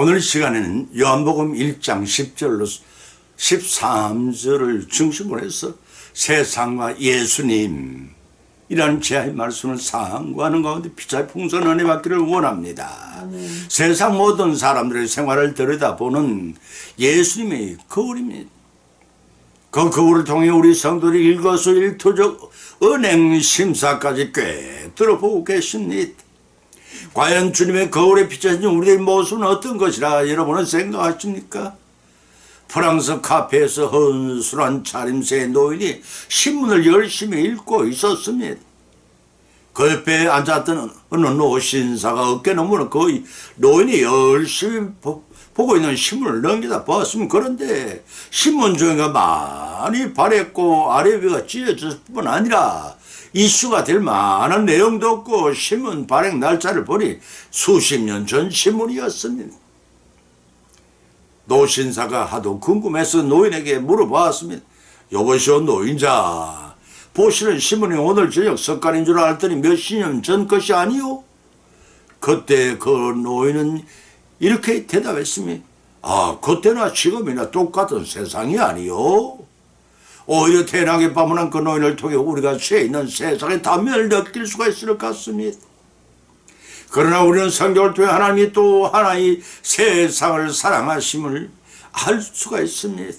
오늘 시간에는 요한복음 1장 10절로 13절을 중심으로 해서 세상과 예수님 이라는 제의 말씀을 상고하는 가운데 피차의 풍성한 은혜 받기를 원합니다. 세상 모든 사람들의 생활을 들여다보는 예수님의 거울입니다. 그 거울을 통해 우리 성도들이 일거수일투족 은행 심사까지 꽤 들어보고 계십니다. 과연 주님의 거울에 비춰진 우리의 모습은 어떤 것이라 여러분은 생각하십니까? 프랑스 카페에서 헌술한 차림새의 노인이 신문을 열심히 읽고 있었습니다. 그 옆에 앉았던 어느 노신사가 어깨 너머로 거의 노인이 열심히 보고 있는 신문을 넘기다 보았습니다. 그런데 신문 종이가 많이 바랬고 아래 위가 찢어졌을 뿐 아니라 이슈가 될 만한 내용도 없고 신문 발행 날짜를 보니 수십 년 전 신문이었습니다. 노신사가 하도 궁금해서 노인에게 물어보았습니다. 여보시오 노인자, 보시는 신문이 오늘 저녁 석간인 줄 알았더니 몇십 년 전 것이 아니오? 그때 그 노인은 이렇게 대답했습니다. 아, 그때나 지금이나 똑같은 세상이 아니오. 오히려 태어나게 방문한 그 노인을 통해 우리가 쇠 있는 세상의 단면을 느낄 수가 있을 것 같습니다. 그러나 우리는 성경을 통해 하나님이 또 하나의 세상을 사랑하심을 알 수가 있습니다.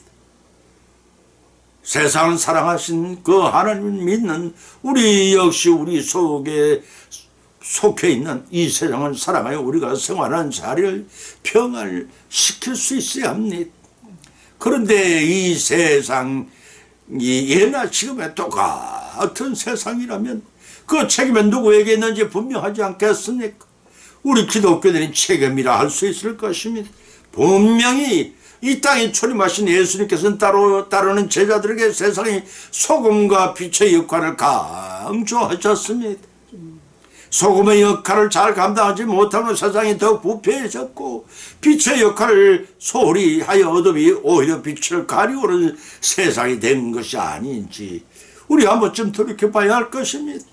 세상을 사랑하신 그 하나님을 믿는 우리 역시 우리 속에 속해 있는 이 세상을 사랑하여 우리가 생활하는 자리를 평안시킬 수 있어야 합니다. 그런데 이 세상이 예나 지금의 똑같은 세상이라면 그 책임은 누구에게 있는지 분명하지 않겠습니까? 우리 기독교인이 책임이라 할 수 있을 것입니다. 분명히 이 땅에 출임하신 예수님께서는 따르는 제자들에게 세상의 소금과 빛의 역할을 강조하셨습니다. 소금의 역할을 잘 감당하지 못하는 세상이 더 부패해졌고 빛의 역할을 소홀히 하여 어둠이 오히려 빛을 가리우는 세상이 된 것이 아닌지 우리 한 번쯤 돌이켜봐야 할 것입니다.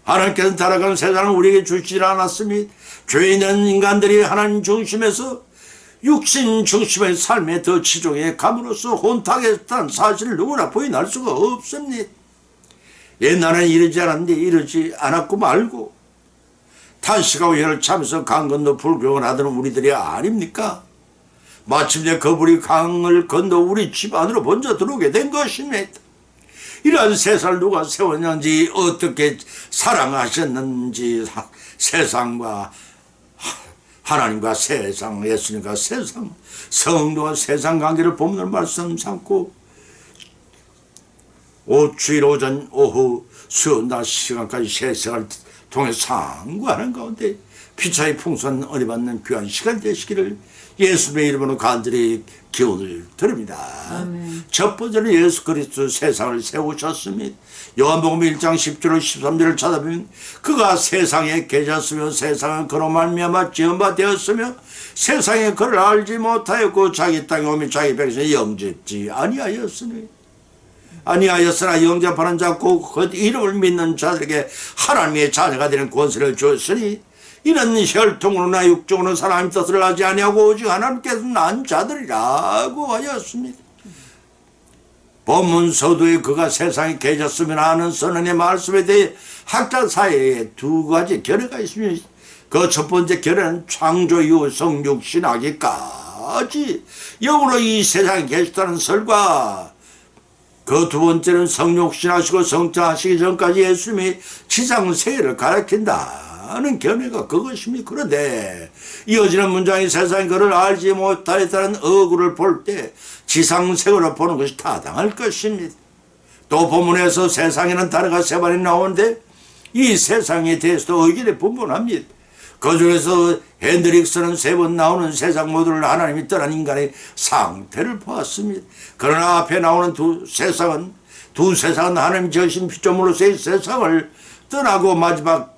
하나님께서는 살아가는 세상을 우리에게 주시지 않았습니다. 죄 있는 인간들이 하나님 중심에서 육신 중심의 삶에 더 치중해 감으로써 혼탁했다는 사실을 누구나 부인할 수가 없습니다. 옛날에는 이러지 않았는데 이러지 않았고 말고 탄식하고 혀를 차면서 강 건너 불교를 하던 우리들이 아닙니까? 마침내 그 불이 강을 건너 우리 집 안으로 먼저 들어오게 된 것입니다. 이러한 세상을 누가 세웠는지 어떻게 사랑하셨는지 세상과 하나님과 세상, 예수님과 세상, 성도와 세상 관계를 본문을 말씀 삼고 주일 오전 오후 수요 낮 시간까지 세상을 통해 상고하는 가운데 피차의 풍성한 은혜 받는 귀한 시간 되시기를 예수님의 이름으로 간절히 기원을 드립니다. 아멘. 첫 번째는 예수 그리스도 세상을 세우셨습니다. 요한복음 1장 10절 13절을 찾아보면 그가 세상에 계셨으며 세상은 그로 말미암아 지은 바 되었으며 세상에 그를 알지 못하였고 자기 땅에 오며 자기 백성을 영접지 아니하였으나 영접하는 자 곧 그 이름을 믿는 자들에게 하나님의 자녀가 되는 권세를 주었으니 이는 혈통으로나 육종으로 사람의 뜻을 하지 아니하고 오직 하나님께서 난 자들이라고 하였습니다. 본문 서두에 그가 세상에 계셨으면 하는 선언의 말씀에 대해 학자 사이에 두 가지 견해가 있습니다. 그 첫 번째 견해는 창조 이후 성육 신하기까지 영으로 이 세상에 계셨다는 설과 그 두 번째는 성육신하시고 성자하시기 전까지 예수님이 지상세계를 가리킨다는 견해가 그것입니다. 그런데 이어지는 문장이 세상이 그를 알지 못하였다는 어구를 볼 때 지상세계로 보는 것이 타당할 것입니다. 또 본문에서 세상에는 단어가 세 번이 나오는데 이 세상에 대해서도 의견이 분분합니다. 그 중에서 핸드릭스는 세 번 나오는 세상 모두를 하나님이 떠난 인간의 상태를 보았습니다. 그러나 앞에 나오는 두 세상은 하나님 지으신 피조물로서의 세상을 떠나고 마지막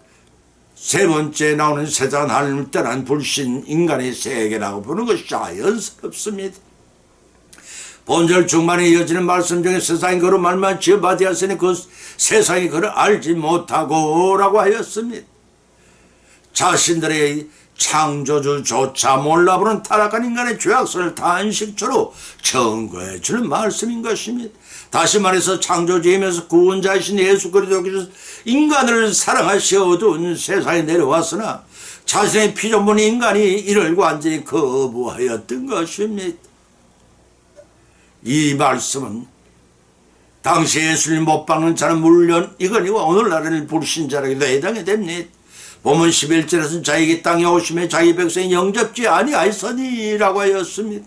세 번째 나오는 세상은 하나님을 떠난 불신 인간의 세계라고 보는 것이 자연스럽습니다. 본절 중반에 이어지는 말씀 중에 세상이 그로 말만 지어받았으니 그 세상이 그를 알지 못하고 라고 하였습니다. 자신들의 창조주조차 몰라보는 타락한 인간의 죄악선을 단식초로 증거해 주는 말씀인 것입니다. 다시 말해서 창조주이면서 구원자이신 예수 그리스도께서 인간을 사랑하시어 어두운 세상에 내려왔으나 자신의 피조물 인간이 이를 완전히 거부하였던 것입니다. 이 말씀은 당시 예수를 못 박는 자는 물론 이거니와 오늘날의 불신자에게도 해당이 됩니다. 본문 11절에서는 자기 땅에 오심에 자기 백성이 영접지 아니하였으니라고 하였습니다.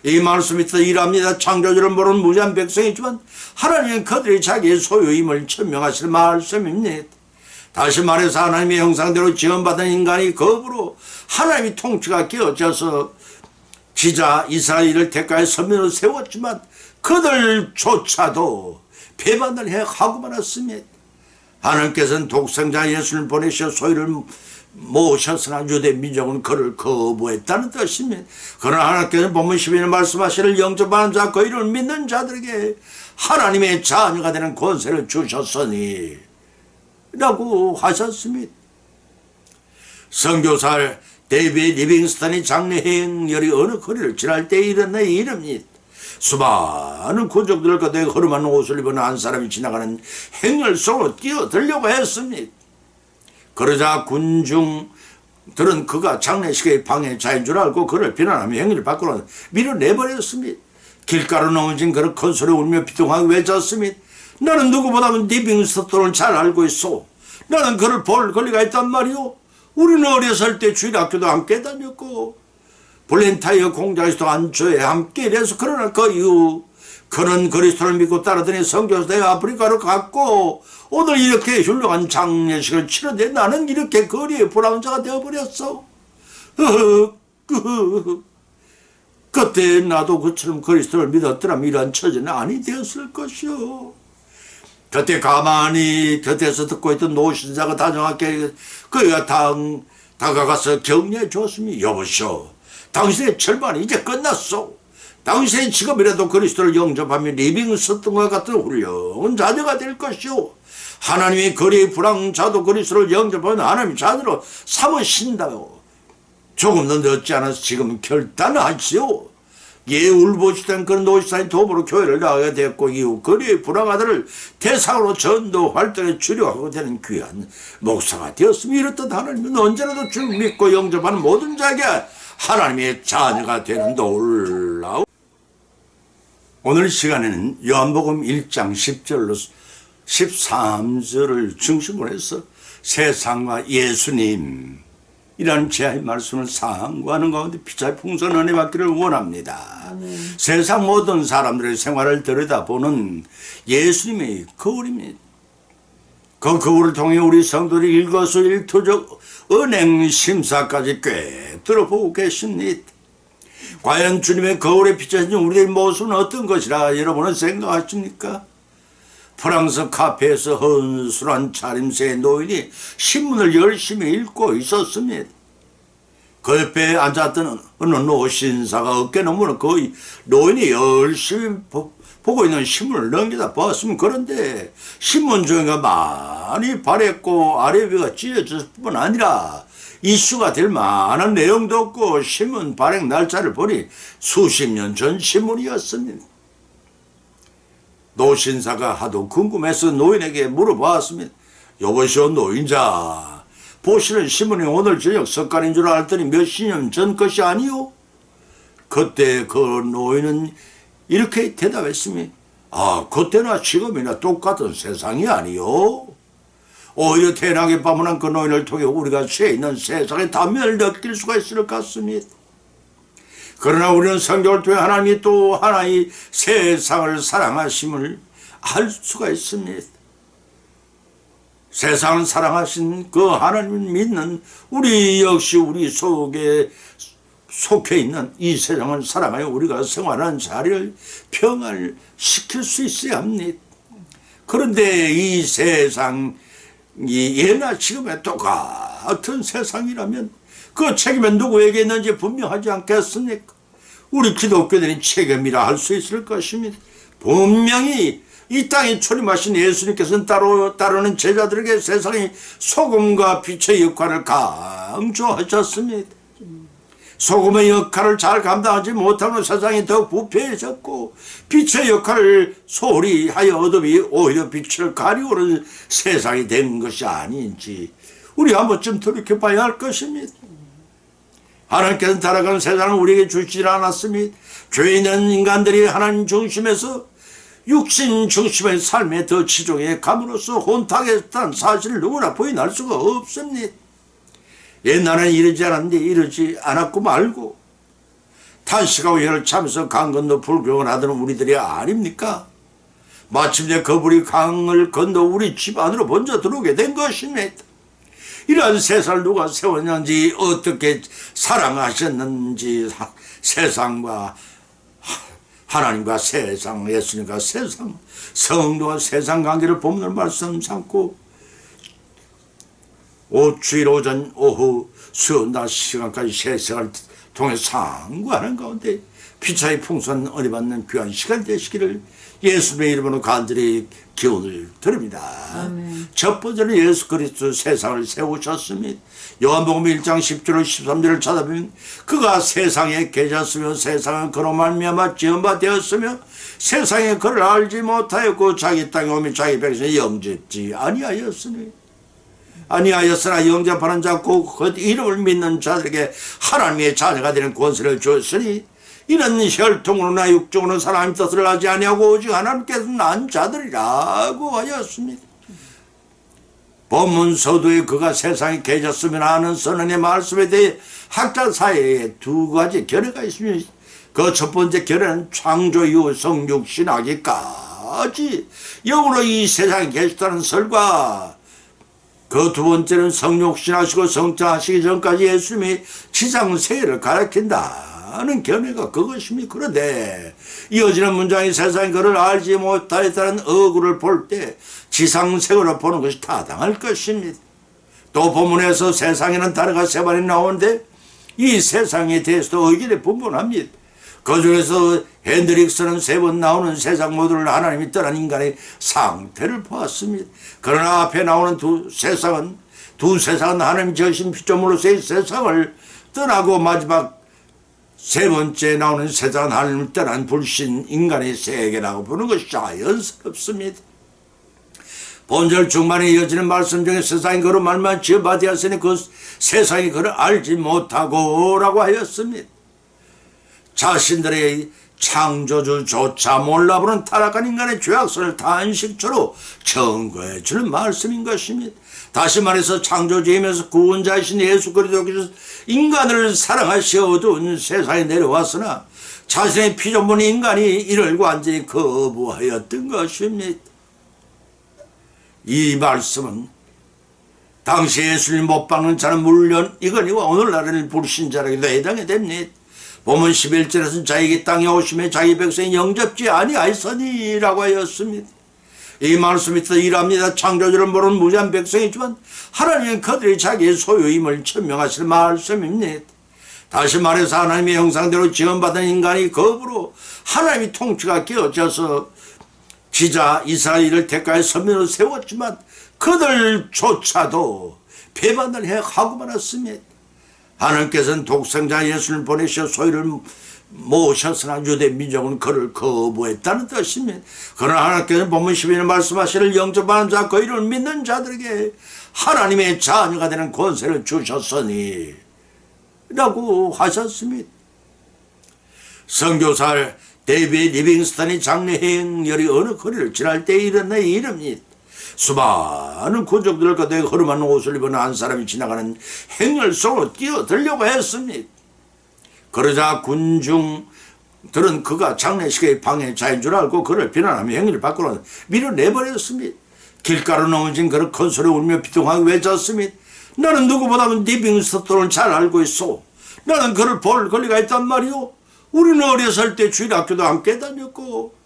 이 말씀이 더 일합니다. 창조주를 모르는 무지한 백성이지만 하나님은 그들이 자기의 소유임을 천명하실 말씀입니다. 다시 말해서 하나님의 형상대로 지원받은 인간이 거부로 하나님의 통치가 깨어져서 기자 이스라엘을 대가의 선민으로 세웠지만 그들조차도 배반을 하고 말았습니다. 하나님께서는 독생자 예수를 보내셔 소유를 모셨으나 유대 민족은 그를 거부했다는 뜻입니다. 그러나 하나님께서는 본문 12절 말씀하시를 영접하는 자 그 이름을 믿는 자들에게 하나님의 자녀가 되는 권세를 주셨으니 라고 하셨습니다. 선교사 데이비드 리빙스턴이 장례 행렬이 어느 거리를 지날 때 일어난 일입니다. 수많은 군족들 가운데 허름한 옷을 입은 한 사람이 지나가는 행렬 속으로 뛰어들려고 했습니다. 그러자 군중들은 그가 장례식의 방해자인 줄 알고 그를 비난하며 행렬 밖으로 밀어내버렸습니다. 길가로 넘어진 그를 큰 소리 울며 비통하게 외쳤습니다. 나는 누구보다는 리빙스턴을 잘 알고 있어. 나는 그를 볼 권리가 있단 말이오. 우리는 어렸을 때 주일학교도 함께 다녔고 블렌타이어 공장에서도 안주에 함께 일해서 그러나 그 이후 그는 그리스도를 믿고 따르더니 선교사 되어 아프리카로 갔고 오늘 이렇게 훌륭한 장례식을 치르는데 나는 이렇게 거리에 불황 자가 되어버렸어. 그때 나도 그처럼 그리스도를 믿었더라면 이러한 처지는 아니 되었을 것이오. 그때 가만히 곁에서 듣고 있던 노신사가 다정하게 그가 다가가서 격려해 줬으니 여보시오. 당신의 절반이 이제 끝났어. 당신의 지금이라도 그리스도를 영접하면 리빙스턴과 같은 훌륭한 자녀가 될 것이오. 하나님이 거리의 불황자도 그리스도를 영접하면 하나님의 자녀로 삼으신다요. 조금 더 늦지 않아서 지금 결단하시오. 예, 울보시던 그런 노시사의 도움으로 교회를 나가게 되었고 이후 거리의 불황아들을 대상으로 전도 활동에 주력하고 되는 귀한 목사가 되었으며 이렇듯 하나님은 언제라도 주 믿고 영접하는 모든 자에게 하나님의 자녀가 되는 놀라운 오늘 시간에는 요한복음 1장 10절로 13절을 중심으로 해서 세상과 예수님 이라는 제의 말씀을 상고하는 가운데 피차의 풍성한 은혜 받기를 원합니다. 세상 모든 사람들의 생활을 들여다보는 예수님의 거울입니다. 그 거울을 통해 우리 성도들이 일거수일투족 은행 심사까지 꽤 들어보고 계십니다. 과연 주님의 거울에 비춰진 우리의 모습은 어떤 것이라 여러분은 생각하십니까? 프랑스 카페에서 헌술한 차림새의 노인이 신문을 열심히 읽고 있었습니다. 그 옆에 앉았던 어느 노신사가 어깨 너머는 그 노인이 열심히 보고 있는 신문을 넘기다 보았으면 그런데 신문 종이가 많이 바랬고 아래 위가 찢어졌을 뿐 아니라 이슈가 될 만한 내용도 없고 신문 발행 날짜를 보니 수십 년 전 신문이었습니다. 노신사가 하도 궁금해서 노인에게 물어보았습니다. 여보시오 노인자, 보시는 신문이 오늘 저녁 석간인 줄 알았더니 몇십 년 전 것이 아니오? 그때 그 노인은 이렇게 대답했습니다. 아, 그때나 지금이나 똑같은 세상이 아니오. 오히려 태어나게 바문한 그 노인을 통해 우리가 쇠 있는 세상의 단면을 느낄 수가 있을 것 같습니다. 그러나 우리는 성경을 통해 하나님이 또 하나의 세상을 사랑하심을 알 수가 있습니다. 세상을 사랑하신 그 하나님을 믿는 우리 역시 우리 속에 속해 있는 이 세상을 사랑하여 우리가 생활하는 자리를 평안시킬 수 있어야 합니다. 그런데 이 세상이 예나 지금의 똑같은 세상이라면 그 책임은 누구에게 있는지 분명하지 않겠습니까? 우리 기독교인이 책임이라 할 수 있을 것입니다. 분명히 이 땅에 출임하신 예수님께서는 따르는 제자들에게 세상의 소금과 빛의 역할을 강조하셨습니다. 소금의 역할을 잘 감당하지 못하면 세상이 더 부패해졌고, 빛의 역할을 소홀히 하여 어둠이 오히려 빛을 가리우는 세상이 된 것이 아닌지 우리 한 번쯤 돌이켜봐야 할 것입니다. 하나님께서는 타락한 세상을 우리에게 주시지 않았습니다. 죄 있는 인간들이 하나님 중심에서 육신 중심의 삶에 더 치중해 감으로써 혼탁했다는 사실을 누구나 부인할 수가 없습니다. 옛날에는 이러지 않았는데 이러지 않았고 말고 탄식하고 혀를 차면서 강 건너 불경을 하던 우리들이 아닙니까? 마침내 거불이 강을 건너 우리 집 안으로 먼저 들어오게 된 것입니다. 이러한 세상을 누가 세웠는지, 어떻게 사랑하셨는지, 세상과 하나님과 세상, 예수님과 세상, 성도와 세상 관계를 본문을 말씀 삼고 주일 오전 오후 수요 낮 시간까지 세상을 통해 상고하는 가운데 피차의 풍성한 은혜 받는 귀한 시간 되시기를 예수님의 이름으로 간절히 기원을 드립니다. 아멘. 첫 번째는 예수 그리스도 세상을 세우셨습니다. 요한복음 1장 10절 13절을 찾아보면 그가 세상에 계셨으며 세상은 그로 말미암아 지은 바 되었으며 세상에 그를 알지 못하였고 자기 땅에 오면 자기 백성이 영접지 아니하였으나 영접하는 자 곧 그 이름을 믿는 자들에게 하나님의 자녀가 되는 권세를 주었으니 이는 혈통으로나 육종으로 사람의 뜻을 하지 아니하고 오직 하나님께서 난 자들이라고 하였습니다. 본문 서두에 그가 세상에 계셨으면 하는 선언의 말씀에 대해 학자 사이에 두 가지 견해가 있습니다. 그 첫 번째 견해는 창조 이후 성육신하기까지 영으로 이 세상에 계셨다는 설과, 그 두 번째는 성육신하시고 성장하시기 전까지 예수님이 지상세계를 가리킨다는 견해가 그것입니다. 그런데 이어지는 문장이 세상이 그를 알지 못하였다는 어구를 볼 때 지상세계로 보는 것이 타당할 것입니다. 또 본문에서 세상에는 단어가 세 번이 나오는데 이 세상에 대해서도 의견이 분분합니다. 그 중에서 핸드릭스는 세 번 나오는 세상 모두를 하나님이 떠난 인간의 상태를 보았습니다. 그러나 앞에 나오는 두 세상은 하나님 지으신 피조물로서의 세상을 떠나고 마지막 세 번째 나오는 세상은 하나님을 떠난 불신 인간의 세계라고 보는 것이 자연스럽습니다. 본절 중반에 이어지는 말씀 중에 세상이 그로 말만 지어받았으니 그 세상이 그를 알지 못하고 라고 하였습니다. 자신들의 창조주조차 몰라보는 타락한 인간의 죄악선을 단식초로 증거해 주는 말씀인 것입니다. 다시 말해서 창조주이면서 구원자이신 예수 그리스도께서 인간을 사랑하시어 어두운 세상에 내려왔으나 자신의 피조물 인간이 이를 완전히 거부하였던 것입니다. 이 말씀은 당시 예수님 못 박는 자는 물론 이거니와 오늘날에는 불신자라기도 해당이 됩니다. 본문 11절에서는 자기 땅에 오심에 자기 백성이 영접지 아니하였으니라고 하였습니다. 이 말씀이 또 이랍니다. 창조주를 모르는 무지한 백성이지만 하나님은 그들이 자기의 소유임을 천명하시는 말씀입니다. 다시 말해서 하나님의 형상대로 지원받은 인간이 거부로 하나님의 통치가 깨어져서 지자 이스라엘을 대가의 선민으로 세웠지만 그들조차도 배반을 하고 말았습니다. 하나님께서는 독생자 예수를 보내셔 소유를 모으셨으나 유대 민족은 그를 거부했다는 뜻입니다. 그러나 하나님께서는 본문 12절 말씀하시를 영접하는 자 그 이름을 믿는 자들에게 하나님의 자녀가 되는 권세를 주셨으니 라고 하셨습니다. 선교사 데이비드 리빙스턴이 장례 행렬이 어느 거리를 지날 때 일어나 이릅니다. 수많은 군족들을 가득 허름한 옷을 입은 한 사람이 지나가는 행렬 속으로 뛰어들려고 했습니다. 그러자 군중들은 그가 장례식의 방해자인 줄 알고 그를 비난하며 행렬 밖으로 밀어내버렸습니다. 길가로 넘어진 그를 큰 소리 울며 비통하게 외쳤습니다. 나는 누구보다도 리빙스턴을 잘 알고 있어. 나는 그를 볼 권리가 있단 말이오. 우리는 어렸을 때 주일학교도 함께 다녔고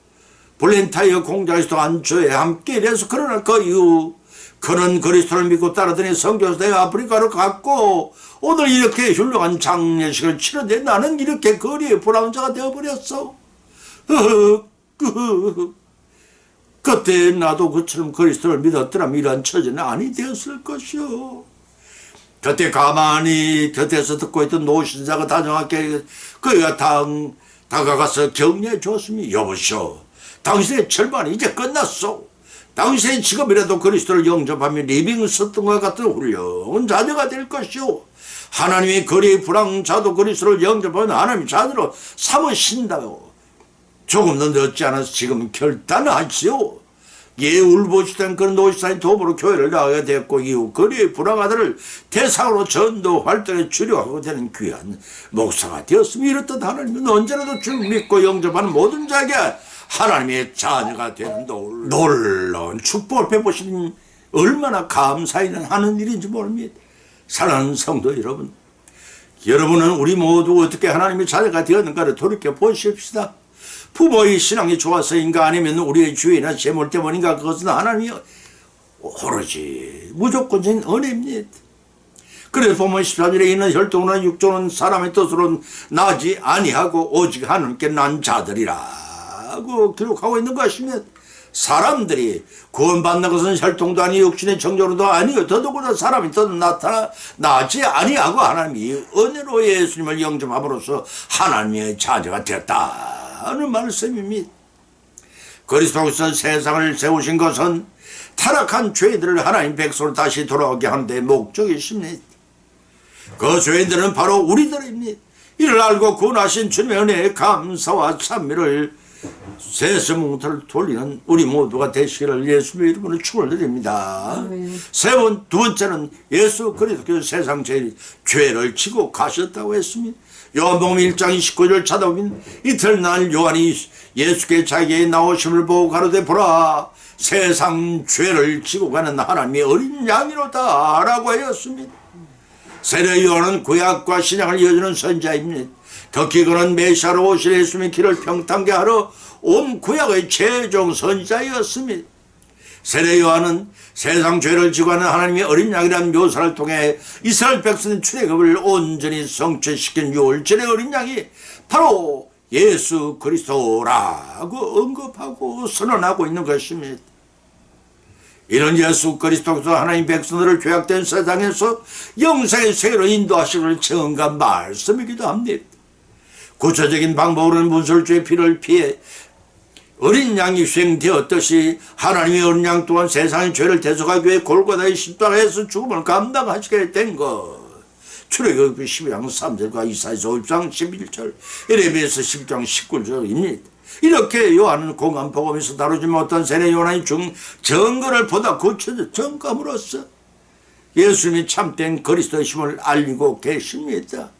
블렌타이어 공장에서도 안주에 함께 일해서 그러나 그 이후 그는 그리스도를 믿고 따르더니 선교사에 아프리카로 갔고 오늘 이렇게 훌륭한 장례식을 치렀는데 나는 이렇게 거리에 불황자가 되어버렸어. 그때 나도 그처럼 그리스도를 믿었더라면 이러한 처지는 아니 되었을 것이요. 그때 가만히 곁에서 듣고 있던 노신자가 다정하게 그가 다가가서 격려해 주었으니, 여보시오, 당신의 절반이 이제 끝났소. 당신이 지금이라도 그리스도를 영접하면 리빙스턴과 같은 훌륭한 자녀가 될 것이오. 하나님이 거리의 불황자도 그리스도를 영접하면 하나님의 자녀로 삼으신다고. 조금 더 늦지 않아서 지금 결단하시오. 울보시던 그런 노시사의 도움으로 교회를 나가게 됐고, 이후 거리의 불황아들을 대상으로 전도 활동에 주력하고 되는 귀한 목사가 되었으며, 이렇듯 하나님은 언제라도 주를 믿고 영접하는 모든 자에게 하나님의 자녀가 되는 놀라운 축복을 베푸시는 얼마나 감사히는 하는 일인지 모릅니다. 사랑하는 성도 여러분, 여러분은 우리 모두 어떻게 하나님의 자녀가 되었는가를 돌이켜 보십시다. 부모의 신앙이 좋아서인가, 아니면 우리의 주의나 재물 때문인가, 그것은 하나님이 오로지 무조건적인 은혜입니다. 그래서 보면 14절에 있는 혈통이나 육조는 사람의 뜻으로 나지 아니하고 오직 하나님께 난 자들이라고 기록하고 있는 것이면, 사람들이 구원받는 것은 혈통도 아니고 육신의 정조로도 아니고 더더구나 사람의 뜻은 나지 아니하고 하나님이 은혜로 예수님을 영접함으로써 하나님의 자녀가 되었다는 말씀입니다. 그리스도께서 세상을 세우신 것은 타락한 죄인들을 하나님 백성으로 다시 돌아오게 하는 데 목적이십니다. 그 죄인들은 바로 우리들입니다. 이를 알고 구원하신 주님의 은혜에 감사와 찬미를 세세뭉터를 돌리는 우리 모두가 되시기를 예수님의 이름으로 축원드립니다. 두 번째는 예수 그리스도께서 세상 죄를 지고 가셨다고 했습니다. 요한복음 1장 29절 찾아보면, 이튿날 요한이 예수께 자기의 나오심을 보고 가로되, 보라, 세상 죄를 지고 가는 하나님의 어린 양이로다 라고 하였습니다. 세례 요한은 구약과 신약을 이어주는 선자입니다. 특히 그는 메시아로 오실 예수님의 길을 평탄게 하러 온 구약의 최종 선지자였습니다. 세례 요한은 세상 죄를 지고 가는 하나님의 어린 양이라는 묘사를 통해 이스라엘 백성의 출애굽을 온전히 성취시킨 유월절의 어린 양이 바로 예수 그리스도라고 언급하고 선언하고 있는 것입니다. 이런 예수 그리스도께서 하나님 백성들을 죄악된 세상에서 영생의 세계로 인도하시기를 청한 말씀이기도 합니다. 구체적인 방법으로는 문설주의 피를 피해 어린 양이 희생되었듯이 하나님의 어린 양 또한 세상의 죄를 대속하기 위해 골고다의 십자가에서 죽음을 감당하시게 된 것. 출애굽기 12장 3절과 이사야서 5장 11절, 예레미야서 10장 19절입니다. 이렇게 요한은 공간 복음에서 다루지 못한 세례 요한의 증거를 보다 구체적 증감으로써 예수님이 참된 그리스도의 힘을 알리고 계십니다.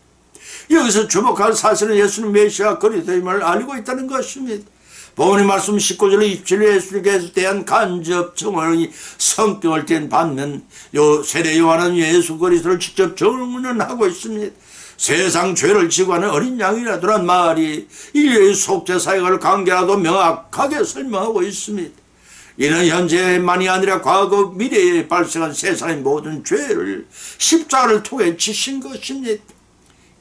여기서 주목할 사실은 예수님 메시아 그리스도의 힘을 알리고 있다는 것입니다. 본문의 말씀 19절에 27일 예수님께서 대한 간접 증언의 성격을 뗀 반면 세례 요한은 예수 그리스도를 직접 증언하고 있습니다. 세상 죄를 지고 하는 어린 양이라더란 말이 인류의 속죄 사역을 관계라도 명확하게 설명하고 있습니다. 이는 현재만이 아니라 과거 미래에 발생한 세상의 모든 죄를 십자가를 통해 지신 것입니다.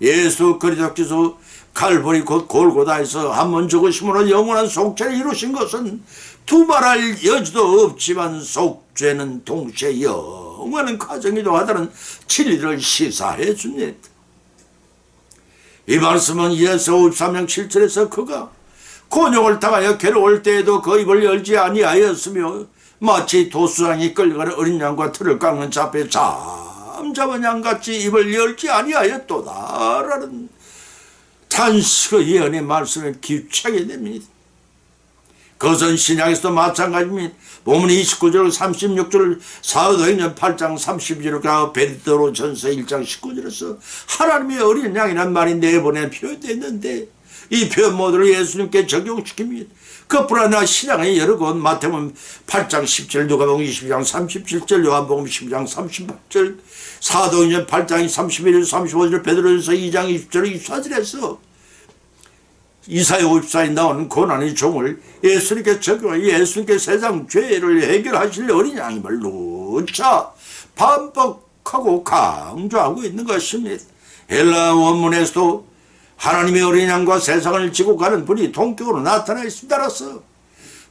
예수 그리스도께서 칼보리 곧 골고다에서 한 번 죽으심으로 영원한 속죄를 이루신 것은 두말할 여지도 없지만 속죄는 동시에 영원한 과정이기도 하다는 진리를 시사해 줍니다. 이 말씀은 이사야 53장 7절에서 그가 곤욕을 당하여 괴로울 때에도 그 입을 열지 아니하였으며 마치 도수장이 끌려가는 어린 양과 틀을 깎는 자 앞에 잠잠한 양같이 입을 열지 아니하였도다 라는 단식의 예언의 말씀을 기차게 됩니다. 그것은 신약에서도 마찬가지입니다. 본문 29절 36절 사도행전 8장 32절과 베드로 전서 1장 19절에서 하나님의 어린 양이란 말이 네 번에 표현됐는데 이 표현 모두를 예수님께 적용시킵니다. 그뿐 아니라 신약의 여러 곳 마태복음 8장 17절 누가복음 22장 37절 요한복음 12장 38절 사도행전 8장 31절 35절 베드로전서 2장 20절 24절에서 이사야 54에 나오는 고난의 종을 예수님께 적용해 예수님께 세상 죄를 해결하실 어린 양임을 누차 반복하고 강조하고 있는 것입니다. 헬라 원문에서도 하나님의 어린 양과 세상을 지고 가는 분이 동격으로 나타나 있음 따라서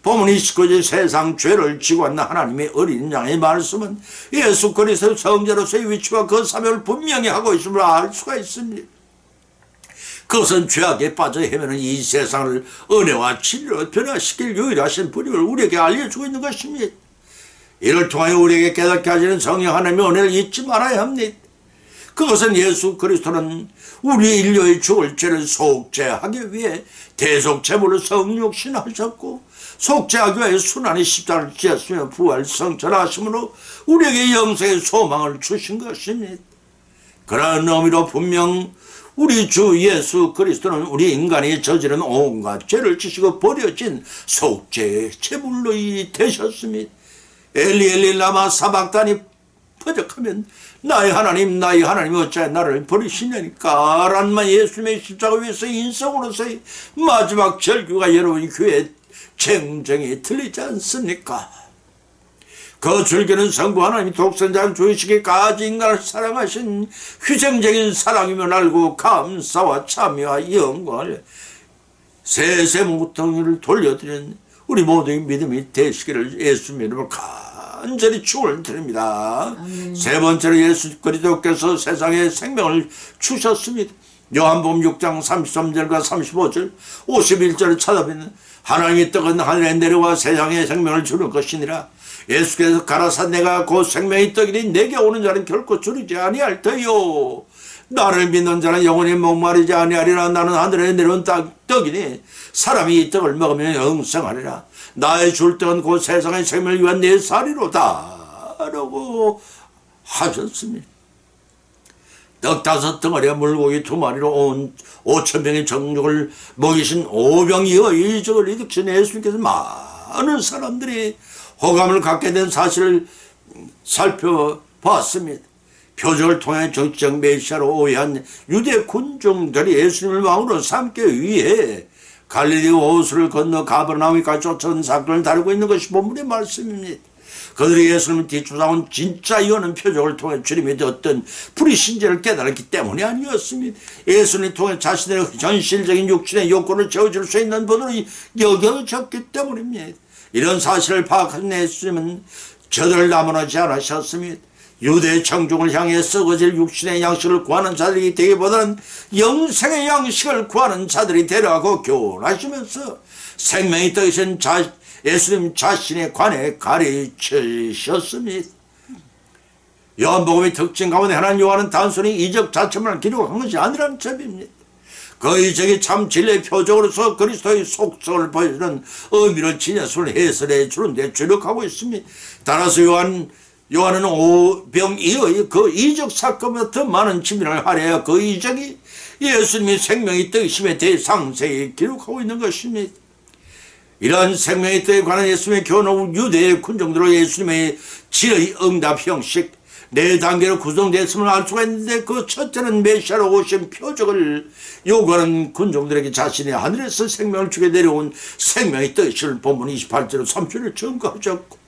본문 29절 세상 죄를 지고 왔는 하나님의 어린 양의 말씀은 예수 그리스도 성자로서의 위치와 그 사명을 분명히 하고 있음을 알 수가 있습니다. 그것은 죄악에 빠져 헤매는 이 세상을 은혜와 진리로 변화시킬 유일하신 분임을 우리에게 알려주고 있는 것입니다. 이를 통하여 우리에게 깨닫게 하시는 성령 하나님의 은혜를 잊지 말아야 합니다. 그것은 예수 그리스도는 우리 인류의 죽을 죄를 속죄하기 위해 대속제물로 성육신하셨고 속죄하기 위해 순환의 십자가를 지었으며 부활 성천하심으로 우리에게 영생의 소망을 주신 것입니다. 그런 의미로 분명 우리 주 예수 그리스도는 우리 인간이 저지른 온갖 죄를 지시고 버려진 속죄의 제물로 되셨습니다. 엘리 엘리 라마 사박단이 퍼적하면 나의 하나님 어찌하여 나를 버리시냐니까 라는 예수님의 십자가 위에서 인성으로서의 마지막 절규가 여러분 교회의 쟁쟁이 틀리지 않습니까? 그 절규는 성부 하나님이 독생자 주이시기까지 인간을 사랑하신 희생적인 사랑이면 알고 감사와 참여와 영광을 세세모퉁이를 돌려드리는 우리 모두의 믿음이 되시기를 예수님 이름으로 간절히 축원을 드립니다. 아멘. 세 번째로 예수 그리스도께서 세상에 생명을 주셨습니다. 요한복음 6장 33절과 35절 51절을 찾아보면 하나님의 떡은 하늘에 내려와 세상에 생명을 주는 것이니라. 예수께서 가라사 내가 곧 생명의 떡이니 내게 오는 자는 결코 줄이지 아니할 터요. 나를 믿는 자는 영원히 목마르지 아니하리라. 나는 하늘에 내려온 떡이니 사람이 이 떡을 먹으면 영생하리라. 나의 줄 떡은 곧 세상의 생명을 위한 내 살이로다 라고 하셨습니다. 떡 5덩어리와 물고기 2마리로 온 5,000명의 정족을 먹이신 오병이어 이적을 일으키신 예수님께서 많은 사람들이 호감을 갖게 된 사실을 살펴봤습니다. 표적을 통해 정치적 메시아로 오해한 유대 군중들이 예수님을 왕으로 삼기 위해 갈릴리 호수를 건너 가버나움까지 쫓아온 사건을 다루고 있는 것이 본문의 말씀입니다. 그들이 예수님을 뒤쫓아온 진짜 이유는 표적을 통해 주님의 어떤 불의신제를 깨달았기 때문이 아니었습니다. 예수님을 통해 자신의 현실적인 육신의 욕구를 채워줄 수 있는 분으로 여겨졌기 때문입니다. 이런 사실을 파악한 예수님은 저들을 나무라지 않으셨습니다. 유대 청중을 향해 썩어질 육신의 양식을 구하는 자들이 되기보다는 영생의 양식을 구하는 자들이 되라고 교훈하시면서 생명이 떡이신 예수님 자신에 관해 가르치셨습니다. 요한복음의 특징 가운데 하나는 요한은 단순히 이적 자체만 기록한 것이 아니라는 점입니다. 그 이적이 참 진리의 표적으로서 그리스도의 속성을 보여주는 의미를 지녀서를 해설해 주는 데 주력하고 있습니다. 따라서 요한은 오병이어의 그 이적 사건보다 더 많은 지면을 할애하여 그 이적이 예수님의 생명의 떡이심에 대해 상세히 기록하고 있는 것입니다. 이러한 생명의 떡에 관한 예수님의 교훈은 유대의 군중들로 예수님의 질의 응답 형식 4단계로 구성되었음을 알 수가 있는데 그 첫째는 메시아로 오신 표적을 요구하는 군중들에게 자신의 하늘에서 생명을 주게 내려온 생명의 떡이심을 본문 28절로 30절을 증거하셨고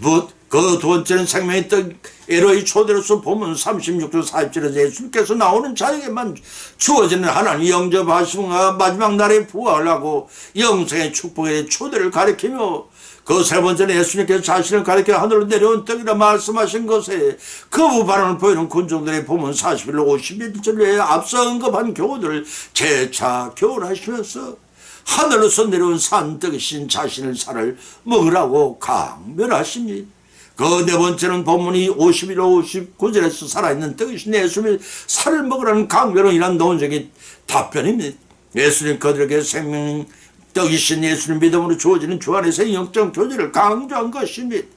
그 두 번째는 생명의 떡 에로의 초대로서 본문 36절 40절에서 예수님께서 나오는 자에게만 주어지는 하나님 영접하심과 마지막 날에 부활하고 영생의 축복의 초대를 가리키며 그 세 번째는 예수님께서 자신을 가리켜 하늘로 내려온 떡이라 말씀하신 것에 그 반응을 보이는 군중들의 본문 41로 51절에 앞서 언급한 교훈을 재차 교훈하시면서 하늘로서 내려온 산떡이신 자신을 살을 먹으라고 강변하십니다. 그 네 번째는 본문이 51로 59절에서 살아있는 떡이신 예수님의 살을 먹으라는 강변으로 인한 논쟁의 답변입니다. 예수님 그들에게 생명 떡이신 예수님 믿음으로 주어지는 주 안에서의 영적 교제를 강조한 것입니다.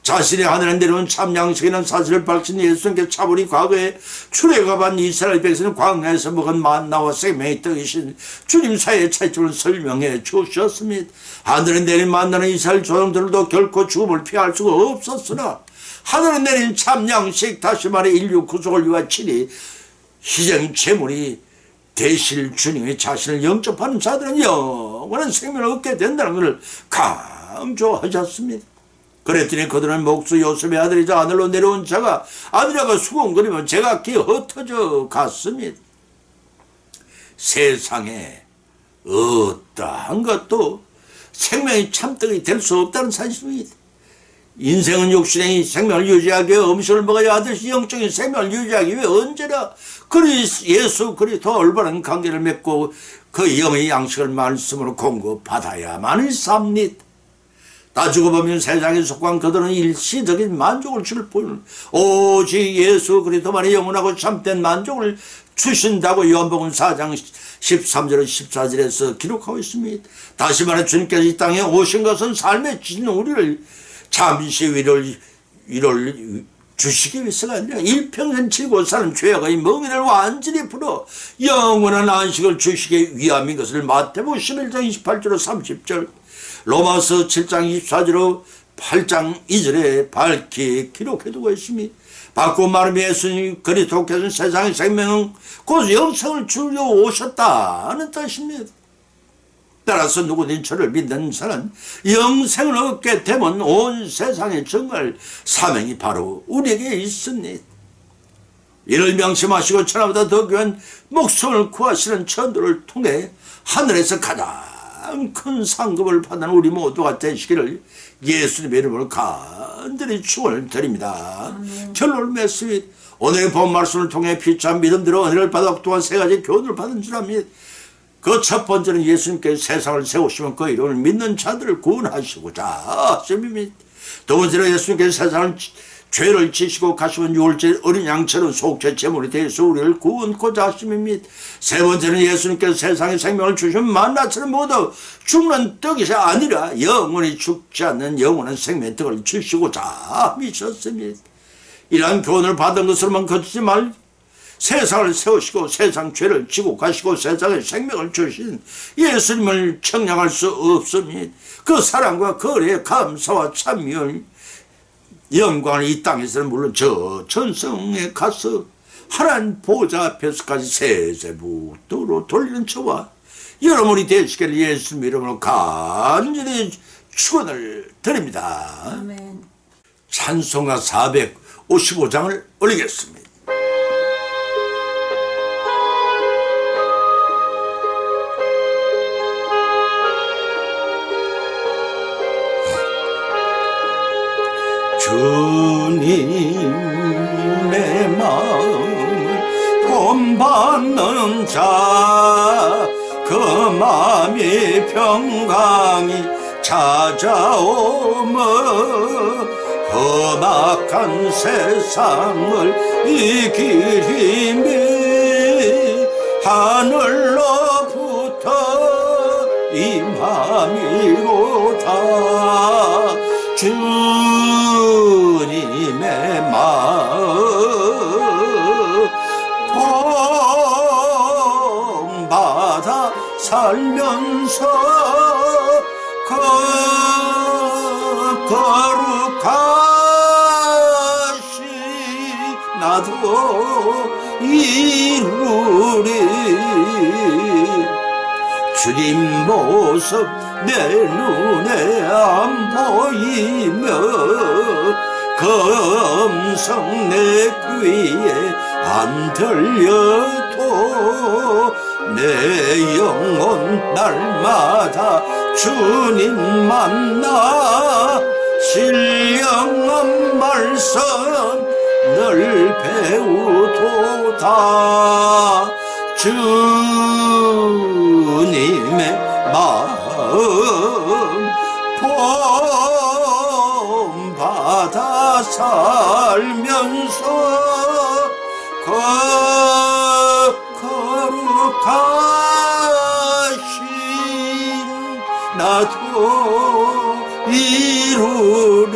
자신의 하늘에 내려온 참 양식이라는 사실을 밝힌 예수님께서 차분히 과거에 출애굽한 이스라엘 백성은 광야에서 먹은 만나와 생명의 떡이신 주님 사이의 차이점을 설명해 주셨습니다. 하늘에 내린 만나는 이스라엘 조상들도 결코 죽음을 피할 수가 없었으나 하늘에 내린 참 양식 다시 말해 인류 구속을 위한 친히 희생 제물이 되실 주님의 자신을 영접하는 자들은 영원한 생명을 얻게 된다는 것을 강조하셨습니다. 그랬더니 그들은 목수 요셉의 아들이자 하늘로 내려온 자가 아들아가 수군거리면 제각기 흩어져 갔습니다. 세상에 어떠한 것도 생명이 참떡이 될 수 없다는 사실입니다. 인생은 육신의 생명을 유지하기 위해 음식을 먹어야 하듯이 영적인 생명을 유지하기 위해 언제나 예수 그리스도 올바른 관계를 맺고 그 영의 양식을 말씀으로 공급받아야만 삽니다. 따지고 보면 세상에 속한 그들은 일시적인 만족을 줄 뿐 오직 예수 그리스도만이 영원하고 참된 만족을 주신다고 요한복음 4장 13절 14절에서 기록하고 있습니다. 다시 말해 주님께서 이 땅에 오신 것은 삶의 진 우리를 잠시 위를 주시기 위해서가 아니라 일평생 지고 사는 죄악의 멍에를 완전히 풀어 영원한 안식을 주시기 위함인 것을 마태복음 11장 28절로 30절 로마서 7장 24절로 8장 2절에 밝히 기록해두고 있습니다. 바꾸고 말하면 예수님 그리스도께서는 세상의 생명은 곧 영생을 주려 오셨다는 뜻입니다. 따라서 누구든 저를 믿는 자는 영생을 얻게 되면 온 세상에 정말 사명이 바로 우리에게 있습니다. 이를 명심하시고 천하보다 더 귀한 목숨을 구하시는 천도를 통해 하늘에서 가장 큰 상급을 받는 우리 모두가 되시기를 예수님의 이름으로 간절히 축원을 드립니다. 결론을 맺습니다. 오늘의 본 말씀을 통해 피차한 믿음대로 은혜를 받아 또한 세 가지 교훈을 받은 줄 압니다. 그 첫 번째는 예수님께서 세상을 세우시면 그 이름을 믿는 자들을 구원하시고자 하심입니다. 두 번째는 예수님께서 세상을 죄를 지시고 가시면 유월절 어린 양처럼 속죄 제물이 되어서 우리를 구원코자 하심입니다. 세 번째는 예수님께서 세상에 생명을 주신 만나처럼 모두 죽는 떡이 아니라 영원히 죽지 않는 영원한 생명의 떡을 주시고자 하셨습니다. 이러한 교훈을 받은 것으로만 그치지 말 세상을 세우시고 세상 죄를 지고 가시고 세상에 생명을 주신 예수님을 청량할 수 없습니다. 그 사랑과 그 은혜의 감사와 찬미의 영광을 이 땅에서는 물론 저 천성에 가서 하나님 보좌 앞에서까지 세세부터로 돌리는 저와 여러분이 되시기를 예수님 이름으로 간절히 축원을 드립니다. 아멘. 찬송가 455장을 올리겠습니다. 주님의 마음을 본받는 자 그 마음이 평강이 찾아오며 험악한 세상을 이기리니 하늘로부터 임함이로다. 주님의 마음 본받아 살면서 거룩하시 나도 이루리. 주님 모습 내 눈에 안 보이며 그 음성 내 귀에 안 들려도 내 영혼 날마다 주님 만나 신령한 말씀 늘 배우도다. 주님의 마음 본받아 살면서 거룩하신 나도 이루리.